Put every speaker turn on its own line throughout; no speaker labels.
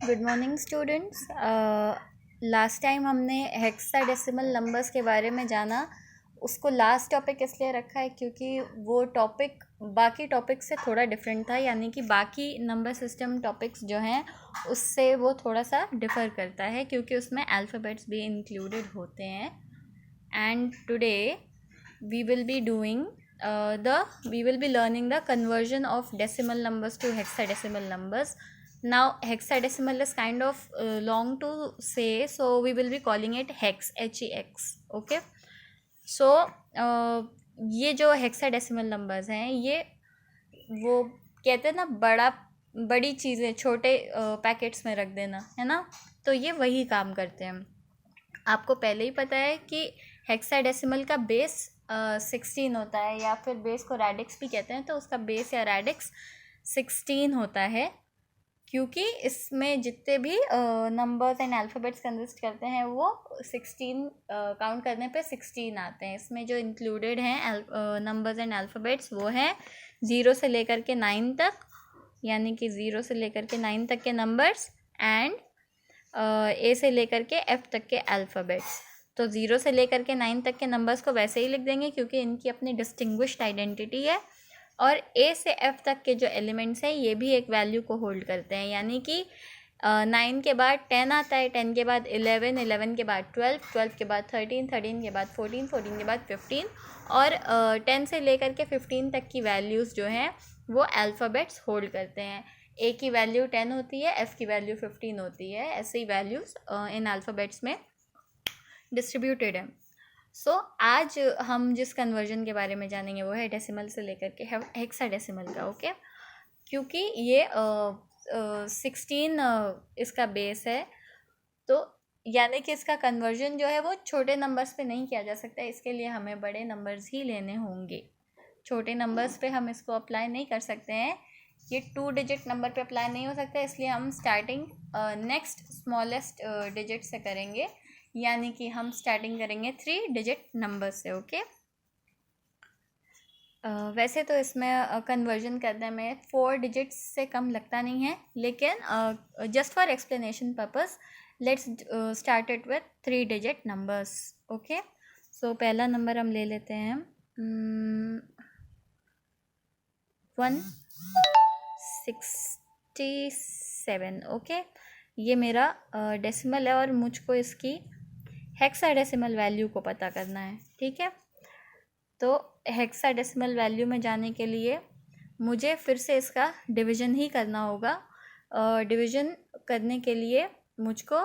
Good morning students. Last time हमने hexadecimal numbers के बारे में जाना। उसको लास्ट टॉपिक इसलिए रखा है क्योंकि वो टॉपिक बाकी टॉपिक से थोड़ा डिफरेंट था, यानी कि बाकी नंबर सिस्टम टॉपिक्स जो हैं उससे वो थोड़ा सा डिफ़र करता है क्योंकि उसमें अल्फ़ाबेट्स भी इंक्लूडेड होते हैं। And today we will be doing we will be learning the conversion of decimal numbers to hexadecimal numbers. Now hexadecimal is kind of long to say, so we will be calling it hex, hex. Okay, so ये जो hexadecimal numbers हैं ये वो कहते हैं ना बड़ी चीज़ें छोटे पैकेट्स में रख देना, है ना। तो ये वही काम करते हैं। आपको पहले ही पता है कि हेक्साडेसिमल का बेस 16 होता है, या फिर बेस को रेडिक्स भी कहते हैं, तो उसका बेस या रेडिक्स 16 होता है क्योंकि इसमें जितने भी नंबर्स एंड अल्फ़ाबेट्स कंसिस्ट करते हैं वो 16 काउंट करने पे 16 आते हैं। इसमें जो इंक्लूडेड हैं नंबर्स एंड अल्फ़ाबेट्स वो हैं 0 से लेकर के 9 तक, यानी कि 0 से लेकर के 9 तक के नंबर्स एंड ए से लेकर के एफ़ तक के अल्फ़ाबेट्स। तो 0 से लेकर के 9 तक के नंबर्स को वैसे ही लिख देंगे क्योंकि इनकी अपनी डिस्टिंग्विश्ड आइडेंटिटी है, और ए से एफ़ तक के जो एलिमेंट्स हैं ये भी एक वैल्यू को होल्ड करते हैं, यानी कि 9 के बाद 10 आता है, 10 के बाद 11, 11 के बाद 12, 12 के बाद 13, 13 के बाद 14, 14 के बाद 15, और 10 से लेकर के 15 तक की वैल्यूज़ जो हैं वो अल्फ़ाबेट्स होल्ड करते हैं। ए की वैल्यू 10 होती है, एफ़ की वैल्यू 15 होती है, ऐसे ही वैल्यूज़ इन अल्फ़ाबेट्स में डिस्ट्रीब्यूटेड है। सो आज हम जिस कन्वर्जन के बारे में जानेंगे वो है डेसिमल से लेकर के हेक्साडेसिमल का। ओके, क्योंकि ये 16 इसका बेस है, तो यानी कि इसका कन्वर्जन जो है वो छोटे नंबर्स पे नहीं किया जा सकता, इसके लिए हमें बड़े नंबर्स ही लेने होंगे। छोटे नंबर्स पे हम इसको अप्लाई नहीं कर सकते हैं, ये 2 डिजिट नंबर पे अप्लाई नहीं हो सकता, इसलिए हम स्टार्टिंग नेक्स्ट स्मॉलेस्ट डिजिट से करेंगे, यानी कि हम स्टार्टिंग करेंगे 3 डिजिट नंबर से। ओके, वैसे तो इसमें कन्वर्जन करने में 4 डिजिट्स से कम लगता नहीं है, लेकिन just for explanation purpose let's start it with 3 digit numbers. Okay, so पहला नंबर हम ले लेते हैं 167। ओके, ये मेरा डेसिमल है और मुझको इसकी हेक्साडेसिमल वैल्यू को पता करना है। ठीक है, तो हेक्साडेसिमल वैल्यू में जाने के लिए मुझे फिर से इसका डिवीज़न ही करना होगा। डिवीज़न करने के लिए मुझको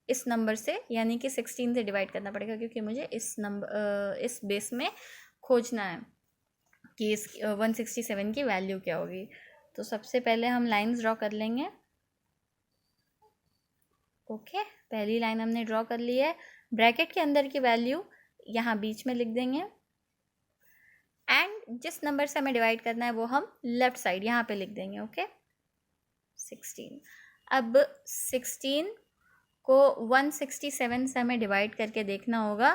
इस नंबर से यानी कि 16 से डिवाइड करना पड़ेगा, क्योंकि मुझे इस बेस में खोजना है कि इस 167 की वैल्यू क्या होगी। तो सबसे पहले हम लाइंस ड्रॉ कर लेंगे। ओके, पहली लाइन हमने ड्रॉ कर ली है। ब्रैकेट के अंदर की वैल्यू यहाँ बीच में लिख देंगे, एंड जिस नंबर से हमें डिवाइड करना है वो हम लेफ़्ट साइड यहाँ पे लिख देंगे। ओके, 16। अब 16 को 167 से हमें डिवाइड करके देखना होगा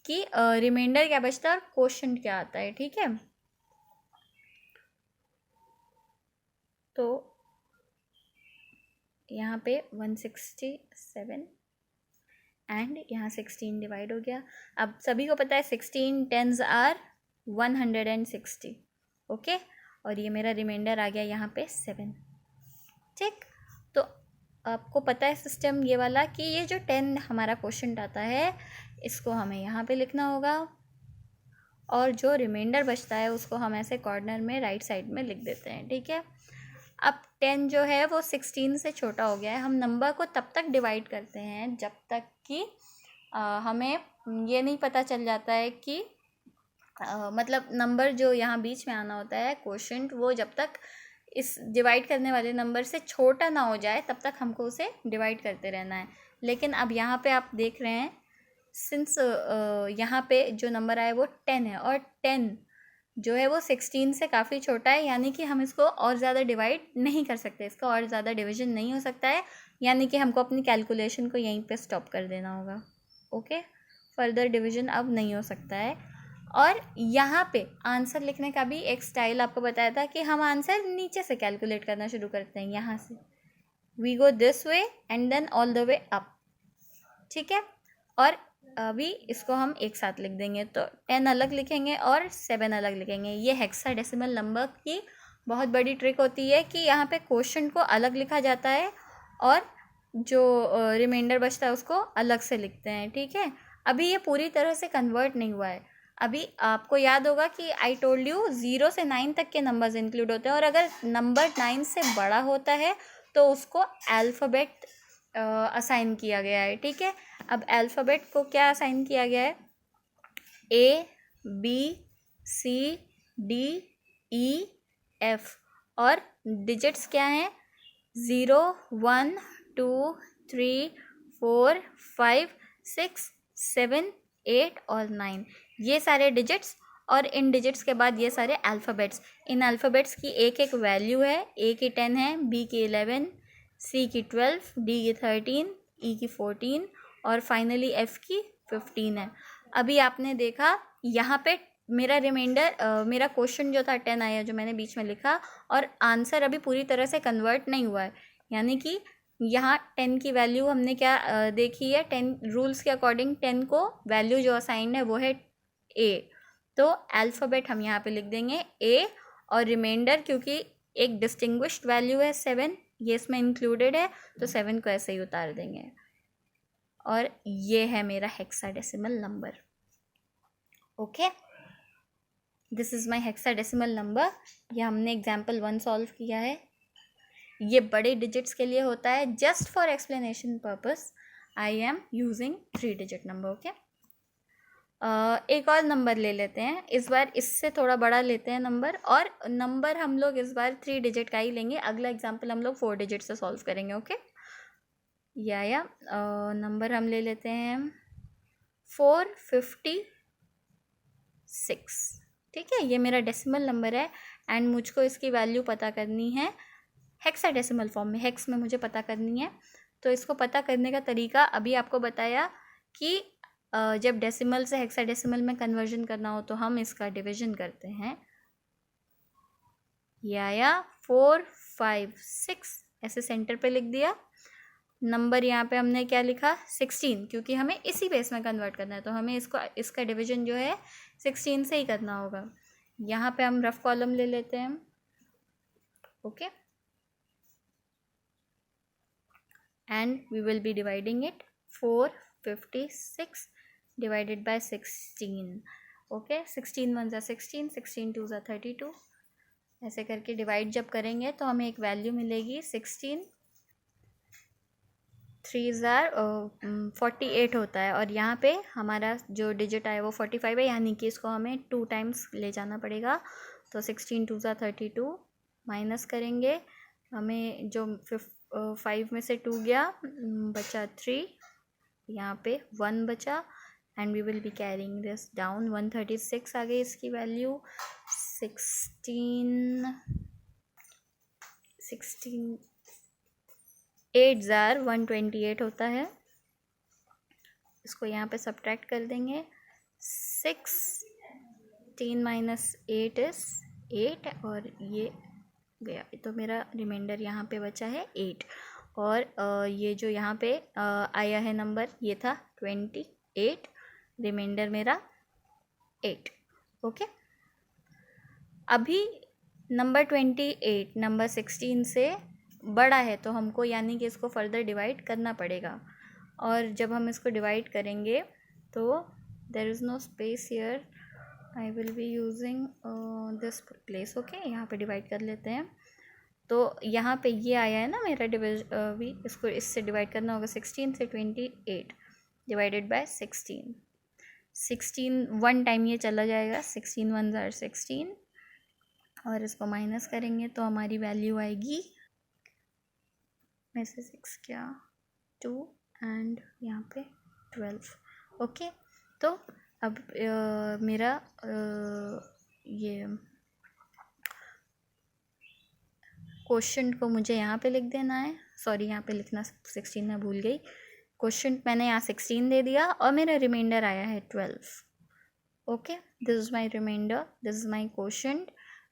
कि रिमाइंडर क्या बचता है और क्वोशंट क्या आता है। ठीक है, तो यहाँ पे 167 एंड यहाँ 16 डिवाइड हो गया। अब सभी को पता है 16 10s आर 160। ओके, और ये मेरा रिमाइंडर आ गया यहाँ पे 7। ठीक, तो आपको पता है सिस्टम ये वाला कि ये जो 10 हमारा क्वोशंट आता है इसको हमें यहाँ पे लिखना होगा, और जो रिमाइंडर बचता है उसको हम ऐसे कॉर्नर में राइट साइड में लिख देते हैं। ठीक है, अब 10 जो है वो 16 से छोटा हो गया है। हम नंबर को तब तक डिवाइड करते हैं जब तक कि हमें ये नहीं पता चल जाता है कि मतलब नंबर जो यहाँ बीच में आना होता है क्वोशंट, वो जब तक इस डिवाइड करने वाले नंबर से छोटा ना हो जाए तब तक हमको उसे डिवाइड करते रहना है। लेकिन अब यहाँ पे आप देख रहे हैं सिंस यहाँ पे जो नंबर आया वो 10 है, और 10 जो है वो 16 से काफ़ी छोटा है, यानी कि हम इसको और ज़्यादा डिवाइड नहीं कर सकते, इसका और ज़्यादा डिवीज़न नहीं हो सकता है, यानी कि हमको अपनी कैलकुलेशन को यहीं पे स्टॉप कर देना होगा। ओके, फर्दर डिवीज़न अब नहीं हो सकता है। और यहाँ पे आंसर लिखने का भी एक स्टाइल आपको बताया था कि हम आंसर नीचे से कैलकुलेट करना शुरू करते हैं, यहाँ से we go this way and then all the way up, ठीक है। और अभी इसको हम एक साथ लिख देंगे, तो 10 अलग लिखेंगे और 7 अलग लिखेंगे। ये हेक्साडेसिमल नंबर की बहुत बड़ी ट्रिक होती है कि यहाँ पे क्वेश्चन को अलग लिखा जाता है और जो रिमाइंडर बचता है उसको अलग से लिखते हैं, ठीक है। अभी ये पूरी तरह से कन्वर्ट नहीं हुआ है। अभी आपको याद होगा कि आई टोल्ड यू 0 से 9 तक के नंबर्स इंक्लूड होते हैं, और अगर नंबर 9 से बड़ा होता है तो उसको अल्फ़ाबेट असाइन किया गया है, ठीक है। अब अल्फ़ाबेट को क्या असाइन किया गया है? A B C D E F, और डिजिट्स क्या हैं? 0 1 2 3 4 5 6 7 8 और 9, ये सारे डिजिट्स। और इन डिजिट्स के बाद ये सारे अल्फ़ाबेट्स। इन अल्फ़ाबेट्स की एक एक वैल्यू है। A की 10 है, B की 11, C की 12, D की 13, E की 14 और फाइनली F की 15 है। अभी आपने देखा यहाँ पे मेरा रिमाइंडर, मेरा क्वेश्चन जो था 10 आया जो मैंने बीच में लिखा, और आंसर अभी पूरी तरह से कन्वर्ट नहीं हुआ है। यानी कि यहाँ 10 की वैल्यू हमने क्या देखी है? 10 रूल्स के अकॉर्डिंग 10 को वैल्यू जो असाइंड है वो है A, तो अल्फ़ाबेट हम यहाँ पे लिख देंगे A, और रिमाइंडर क्योंकि एक डिस्टिंग्विश्ड वैल्यू है 7, ये इसमें इंक्लूडेड है, तो 7 को ऐसे ही उतार देंगे। और ये है मेरा hexadecimal number. Okay, this is my hexadecimal number. ये हमने एग्जाम्पल 1 सॉल्व किया है। ये बड़े डिजिट्स के लिए होता है। Just for explanation purpose I am using 3 digit number. Okay, एक और नंबर ले लेते हैं। इस बार इससे थोड़ा बड़ा लेते हैं नंबर, और नंबर हम लोग इस बार 3 डिजिट का ही लेंगे। अगला एग्जाम्पल हम लोग 4 डिजिट से सॉल्व करेंगे। ओके, या नंबर हम ले लेते हैं 456, ठीक है। ये मेरा डेसिमल नंबर है एंड मुझको इसकी वैल्यू पता करनी है हेक्साडेसिमल फॉर्म में। हेक्स में मुझे पता करनी है। तो इसको पता करने का तरीका अभी आपको बताया कि जब डेसिमल से हेक्साडेसिमल में कन्वर्जन करना हो तो हम इसका डिवीजन करते हैं। या 4 5 6 ऐसे सेंटर पे लिख दिया। नंबर यहाँ पे हमने क्या लिखा? 16, क्योंकि हमें इसी बेस में कन्वर्ट करना है तो हमें इसका डिवीजन जो है 16 से ही करना होगा। यहाँ पे हम रफ कॉलम ले लेते हैं। Okay, and we will be dividing it 456 divided by 16। Okay, 16 1 ज़ा 16, 16 2 ज़ा 32, ऐसे करके डिवाइड जब करेंगे तो हमें एक वैल्यू मिलेगी 16 3 ज़ार 48 होता है। और यहाँ पे हमारा जो डिजिट आया वो 45 है, यानी कि इसको हमें 2 टाइम्स ले जाना पड़ेगा। तो 16 2 ज़ा 32 माइनस करेंगे, हमें जो 5 में से 2 गया, बचा 3, यहाँ पे 1 बचा, and we will be carrying this down. 136 आ गई इसकी वैल्यू। 8 ज़ार 128 होता है। इसको यहाँ पे सब्ट्रैक्ट कर देंगे। 16 माइनस 8 इज़ 8, और ये गया, तो मेरा रिमाइंडर यहाँ पे बचा है 8। और ये जो यहाँ पे आया है नंबर ये था 28, रिमाइंडर मेरा 8। ओके, अभी नंबर 28 नंबर 16 से बड़ा है तो हमको यानी कि इसको फर्दर डिवाइड करना पड़ेगा। और जब हम इसको डिवाइड करेंगे तो there is no space here, I will be using this place. Okay, यहाँ पे डिवाइड कर लेते हैं। तो यहाँ पे ये आया है ना मेरा भी, इसको इससे डिवाइड करना होगा। 16 से 28 डिवाइडेड बाय 16, 1 टाइम ये चला जाएगा। 16 1 ज़ार 16, और इसको माइनस करेंगे तो हमारी वैल्यू आएगी में से 6 क्या 2 एंड यहाँ पे 12। ओके, तो अब मेरा ये क्वेश्चन को मुझे यहाँ पे लिख देना है। सॉरी, यहाँ पे लिखना 16 मैं भूल गई। क्वेश्चन मैंने यहाँ 16 दे दिया और मेरा रिमाइंडर आया है 12। Okay, this is my remainder, this is my question.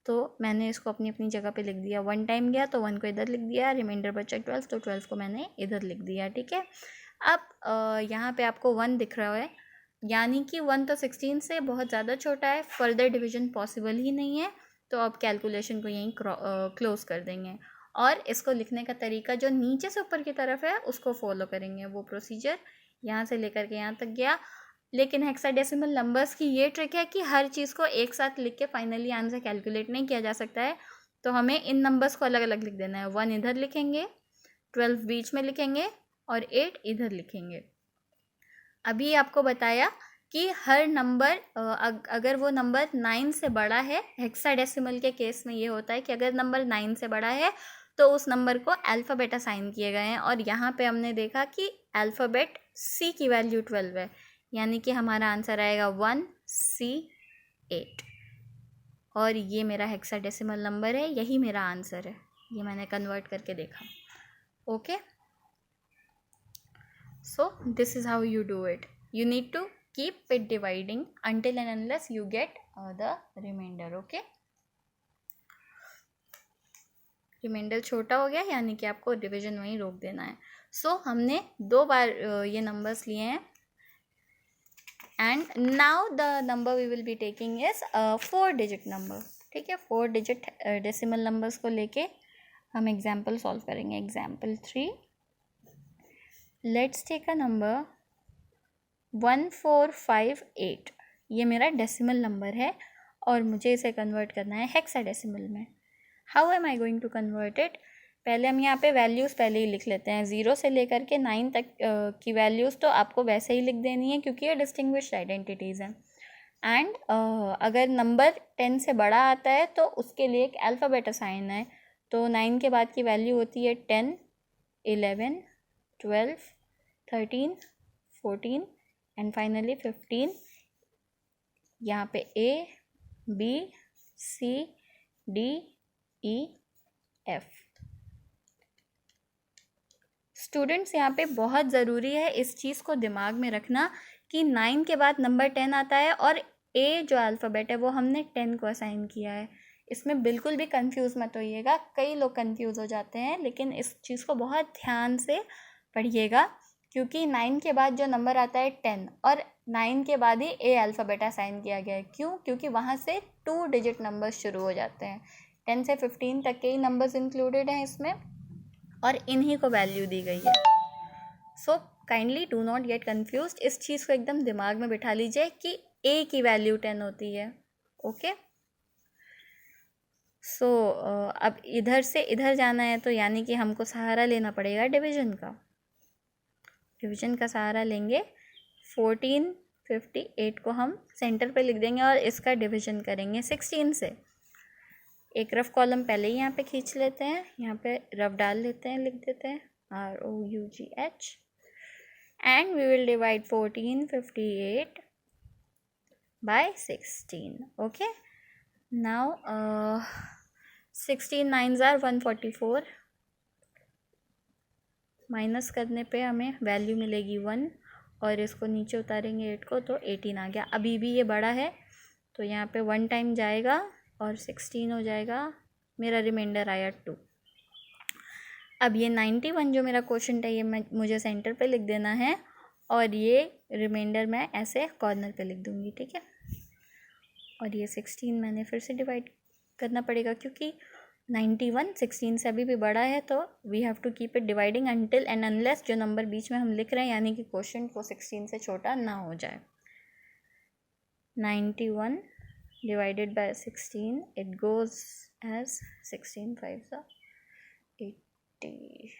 तो मैंने इसको अपनी अपनी जगह पे लिख दिया। 1 टाइम गया तो 1 को इधर लिख दिया, रिमाइंडर बचा 12 तो 12 को मैंने इधर लिख दिया, ठीक है। अब यहाँ पे आपको 1 दिख रहा है, यानी कि 1 तो 16 से बहुत ज़्यादा छोटा है, फर्दर डिवीजन पॉसिबल ही नहीं है, तो अब कैलकुलेशन को यहीं क्लोज कर देंगे और इसको लिखने का तरीका जो नीचे से ऊपर की तरफ है उसको फॉलो करेंगे। वो प्रोसीजर यहाँ से लेकर के यहाँ तक गया। लेकिन हेक्साडेसिमल नंबर्स की ये ट्रिक है कि हर चीज़ को एक साथ लिख के फाइनली आंसर कैलकुलेट नहीं किया जा सकता है, तो हमें इन नंबर्स को अलग अलग लिख देना है। 1 इधर लिखेंगे, 12 बीच में लिखेंगे और 8 इधर लिखेंगे। अभी आपको बताया कि हर नंबर अगर वो नंबर 9 से बड़ा है, हेक्साडेसिमल के केस में ये होता है कि अगर नंबर 9 से बड़ा है तो उस नंबर को अल्फ़ाबेट असाइन किए गए हैं, और यहाँ पे हमने देखा कि अल्फ़ाबेट C की वैल्यू 12 है, यानी कि हमारा आंसर आएगा 1C8, और ये मेरा हेक्साडेसिमल नंबर है, यही मेरा आंसर है। ये मैंने कन्वर्ट करके देखा। Okay, so this is how you do it. You need to keep it dividing until and unless you get the remainder. Okay, remainder छोटा हो गया यानी कि आपको डिवीजन वहीं रोक देना है। सो हमने 2 बार ये नंबर्स लिए हैं, and now the number we will be taking is 4 digit number, ठीक है। 4 डिजिट डेसिमल नंबर्स को लेके हम एग्जाम्पल सॉल्व करेंगे। Example 3, let's take a number 1458। ये मेरा डेसिमल नंबर है और मुझे इसे कन्वर्ट करना है हेक्साडेसिमल में। How am I going to convert it? पहले हम यहाँ पे वैल्यूज़ पहले ही लिख लेते हैं। 0 से लेकर के 9 तक की वैल्यूज़ तो आपको वैसे ही लिख देनी है क्योंकि ये डिस्टिंग्विश्ड आइडेंटिटीज़ हैं। एंड अगर नंबर 10 से बड़ा आता है तो उसके लिए एक अल्फ़ाबेट असाइन है, तो 9 के बाद की वैल्यू होती है 10, 11, 12, 13, 14 एंड फाइनली 15। यहाँ पे A, B, C, D, E, F। Students, यहाँ पे बहुत ज़रूरी है इस चीज़ को दिमाग में रखना कि 9 के बाद नंबर 10 आता है और A जो अल्फ़ाबेट है वो हमने 10 को असाइन किया है। इसमें बिल्कुल भी कंफ्यूज मत होइएगा, कई लोग कंफ्यूज हो जाते हैं, लेकिन इस चीज़ को बहुत ध्यान से पढ़िएगा क्योंकि 9 के बाद जो नंबर आता है 10, और 9 के बाद ही A अल्फ़ाबेट असाइन किया गया है। क्यों? क्योंकि वहाँ से 2 डिजिट नंबर्स शुरू हो जाते हैं। 10 से 15 तक के ही नंबर्स इंक्लूडेड हैं इसमें और इन्हीं को वैल्यू दी गई है। So kindly do not gate confused. इस चीज़ को एकदम दिमाग में बिठा लीजिए कि A की वैल्यू 10 होती है। ओके, सो अब इधर से इधर जाना है तो यानी कि हमको सहारा लेना पड़ेगा डिवीजन का। डिवीजन का सहारा लेंगे। 1458 को हम सेंटर पे लिख देंगे और इसका डिवीजन करेंगे 16 से। एक रफ कॉलम पहले ही यहाँ पे खींच लेते हैं, यहाँ पे रफ डाल लेते हैं, लिख देते हैं ROUGH, and we will divide 1458 by 16। Okay, now 16 9s are 144, minus करने पे हमें वैल्यू मिलेगी 1 और इसको नीचे उतारेंगे 8 को तो 18 आ गया। अभी भी ये बड़ा है तो यहाँ पे 1 टाइम जाएगा और 16 हो जाएगा, मेरा रिमाइंडर आया 2। अब ये 91 जो मेरा क्वेश्चन है ये मुझे सेंटर पे लिख देना है और ये रिमाइंडर मैं ऐसे कॉर्नर पे लिख दूँगी, ठीक है। और ये 16 मैंने फिर से डिवाइड करना पड़ेगा क्योंकि 91 16 से अभी भी बड़ा है, तो we have to keep it dividing until and unless जो नंबर बीच में हम लिख रहे हैं यानी कि क्वेश्चन को 16 से छोटा ना हो जाए। 91 divided by 16, it goes as 16 5s are 80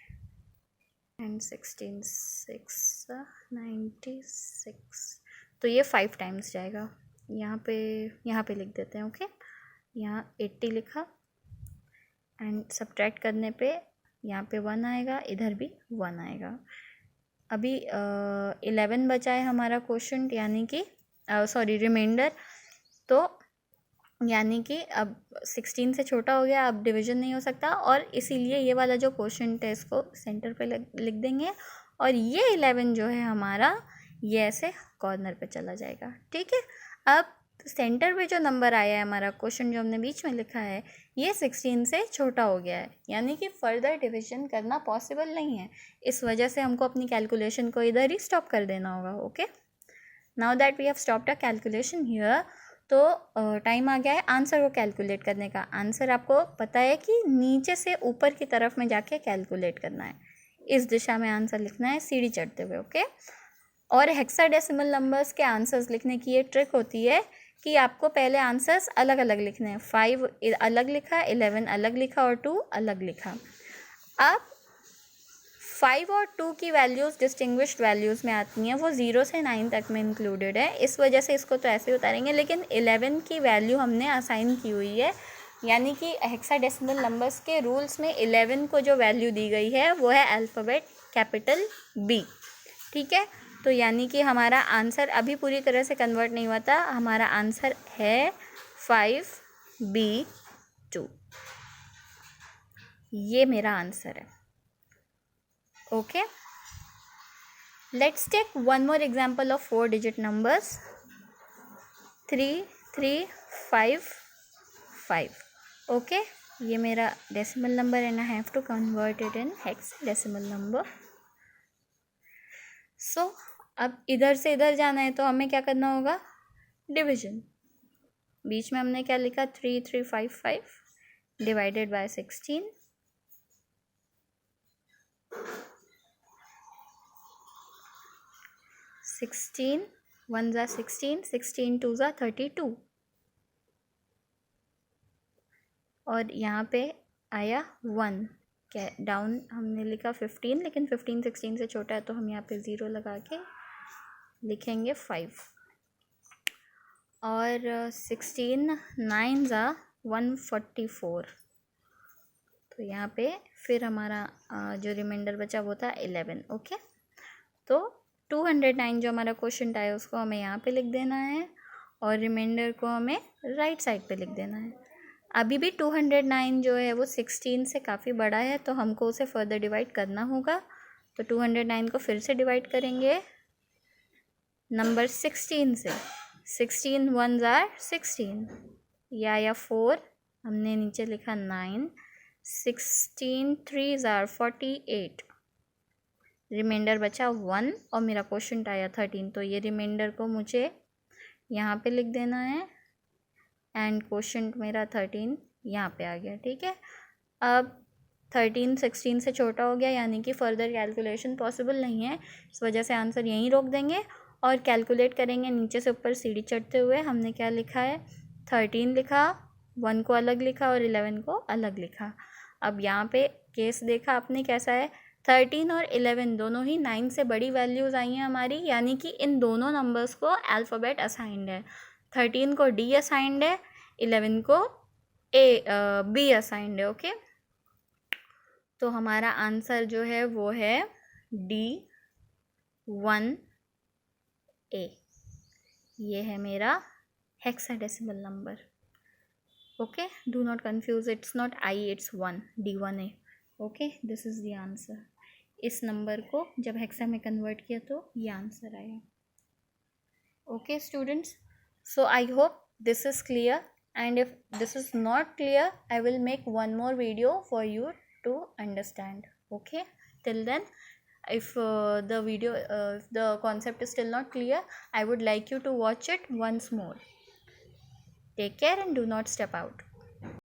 and 16 6 96, तो ये 5 टाइम्स जाएगा। यहाँ पे लिख देते हैं। ओके, यहाँ 80 लिखा एंड सब्ट्रैक्ट करने पे यहाँ पे 1 आएगा, इधर भी 1 आएगा। अभी 11 बचा है हमारा क्वेश्चन यानी कि रिमाइंडर, तो यानी कि अब 16 से छोटा हो गया, अब डिवीजन नहीं हो सकता और इसीलिए ये वाला जो क्वेश्चन है इसको सेंटर पे लिख देंगे और ये 11 जो है हमारा ये ऐसे कॉर्नर पे चला जाएगा, ठीक है। अब तो सेंटर पे जो नंबर आया है हमारा, क्वेश्चन जो हमने बीच में लिखा है, ये 16 से छोटा हो गया है, यानी कि फर्दर डिविजन करना पॉसिबल नहीं है। इस वजह से हमको अपनी कैलकुलेशन को इधर ही स्टॉप कर देना होगा। Okay, now that we have stopped a calculation here, तो टाइम आ गया है आंसर को कैलकुलेट करने का। आंसर आपको पता है कि नीचे से ऊपर की तरफ में जाके कैलकुलेट करना है, इस दिशा में आंसर लिखना है सीढ़ी चढ़ते हुए। ओके, और हेक्साडेसिमल नंबर्स के आंसर्स लिखने की ये ट्रिक होती है कि आपको पहले आंसर्स अलग अलग लिखने हैं। 5 अलग लिखा, 11 अलग लिखा और 2 अलग लिखा। अब 5 और 2 की वैल्यूज़ डिस्टिंग्विश्ड वैल्यूज़ में आती हैं, वो 0 से 9 तक में इंक्लूडेड है, इस वजह से इसको तो ऐसे ही उतारेंगे। लेकिन 11 की वैल्यू हमने असाइन की हुई है, यानी कि हेक्साडेसिमल नंबर्स के रूल्स में 11 को जो वैल्यू दी गई है वो है अल्फ़ाबेट कैपिटल B। ठीक है, तो यानी कि हमारा आंसर अभी पूरी तरह से कन्वर्ट नहीं हुआ था, हमारा आंसर है 5B2। ये मेरा आंसर है। Okay, let's take one more example of 4 digit numbers, 3355। Okay, ये मेरा decimal number and I have to convert it in hexadecimal number. So अब इधर से इधर जाना है तो हमें क्या करना होगा, डिवीजन। बीच में हमने क्या लिखा, 3355 डिवाइडेड बाय 16, 16 1 ज़ा 16, 16 2 ज़ा 32, और यहाँ पे आया 1। क्या डाउन हमने लिखा 15, लेकिन 15 16 से छोटा है तो हम यहाँ पे 0 लगा के लिखेंगे 5, और 16 9 ज़ा 144, तो यहाँ पे फिर हमारा जो रिमाइंडर बचा वो था 11। ओके, तो 209 जो हमारा क्वेश्चन आया उसको हमें यहाँ पे लिख देना है, और रिमाइंडर को हमें राइट साइड पे लिख देना है। अभी भी 209 जो है वो 16 से काफ़ी बड़ा है, तो हमको उसे फर्दर डिवाइड करना होगा। तो 209 को फिर से डिवाइड करेंगे नंबर 16 से। 16 1 ज़ार 16, या 4, हमने नीचे लिखा 9, 16 3 ज़ार 48, रिमाइंडर बचा 1, और मेरा क्वेश्चन आया 13, तो ये रिमाइंडर को मुझे यहाँ पे लिख देना है, एंड क्वेश्चन मेरा 13 यहाँ पे आ गया। ठीक है, अब 13 16 से छोटा हो गया, यानी कि फर्दर कैलकुलेशन पॉसिबल नहीं है, इस वजह से आंसर यहीं रोक देंगे और कैलकुलेट करेंगे नीचे से ऊपर सीढ़ी चढ़ते हुए। हमने क्या लिखा है, 13 लिखा, 1 को अलग लिखा और 11 को अलग लिखा। अब यहाँ पे केस देखा आपने कैसा है, 13 और 11 दोनों ही 9 से बड़ी वैल्यूज़ आई हैं हमारी, यानी कि इन दोनों नंबर्स को अल्फ़ाबेट असाइंड है। 13 को D असाइंड है, 11 को B असाइंड है। ओके, तो हमारा आंसर जो है वो है D1A। ये है मेरा hexadecimal number. Okay, do not confuse, it's not I, it's 1, D1A। Okay, this is the answer. इस नंबर को जब हेक्सा में कन्वर्ट किया तो ये आंसर आया। Okay students, so I hope this is clear, and if this is not clear I will make one more video for you to understand. Okay, till then, if the concept is still not clear, I would like you to watch it once more. Take care and do not step out.